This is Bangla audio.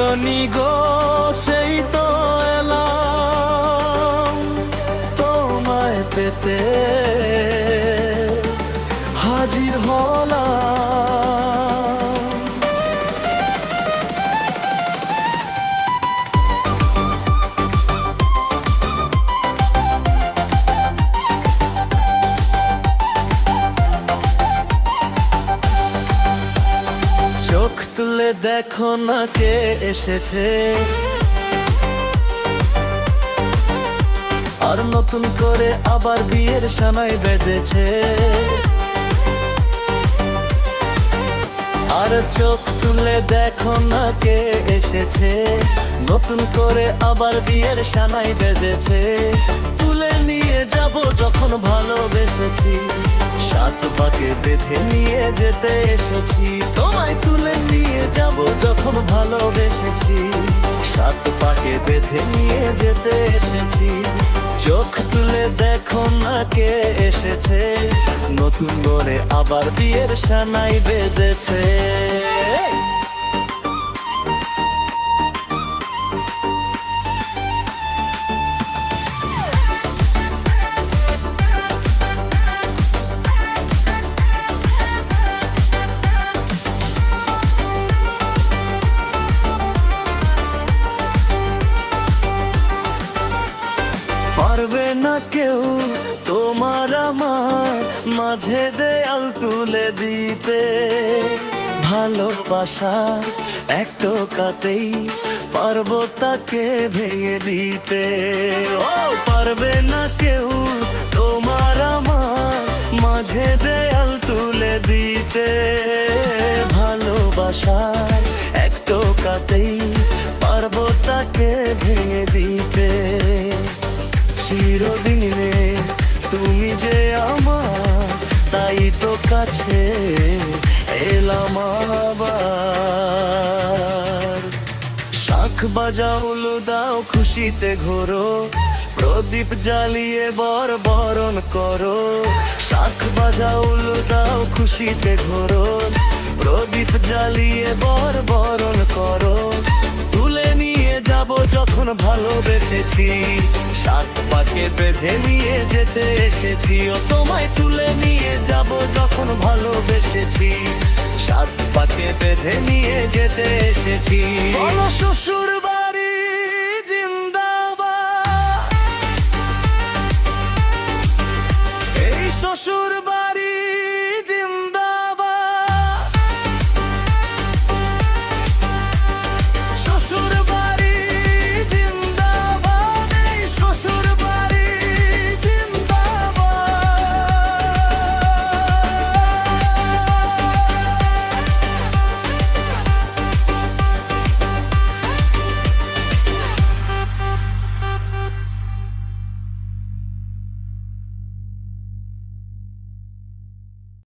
সজনী গো সেই তো এলাম তোমায় পেতে হাজির হলাম। চোখ তুলে দেখো না কে এসেছে, আর নতুন করে আবার বিয়ের সানাই বেজেছে। আর চোখ তুলে দেখো না কে এসেছে, নতুন করে আবার বিয়ের সানাই বেজেছে। তুলে নিয়ে যাব যখন ভালোবেসেছি, সাত পাকে বেঁধে নিয়ে যেতে এসেছি। তোমায় তুলে নিয়ে যাব যখন ভালোবেসেছি, সাত পাকে বেঁধে নিয়ে যেতে এসেছি। চোখ তুলে দেখো না কে এসেছে, নতুন করে আবার বিয়ের সানাই বেজেছে। পারবে না কেউ তোমার আমার মাঝে দেয়াল তুলে দিতে, ভালোবাসা এক টোকাতেই পারবো তাকে ভেঙে দিতে। ও পারবে না কেউ তোমার আমার মাঝে দেয়াল তুলে দিতে, ভালোবাসা এক টোকাতেই পারবো তাকে ভেঙে দিতে। চিরদিনে তুমি যে আমার, তাই তো কাছে এলাম আবার। শাঁখ বাজাও উলু দাও খুশিতে ঘোরো, প্রদীপ জ্বালিয়ে বর বরণ করো। শাঁখ বাজাও উলু দাও খুশিতে ঘোরো, প্রদীপ জ্বালিয়ে বর বরণ করো। তুলে নিয়ে যাব যখন ভালোবেসেছি, সাত পাকে বেঁধে নিয়ে যেতে এসেছি। ও তোমায় তুলে নিয়ে যাব যখন ভালোবেসেছি, সাত পাকে বেঁধে নিয়ে যেতে এসেছি। বলো শ্বশুর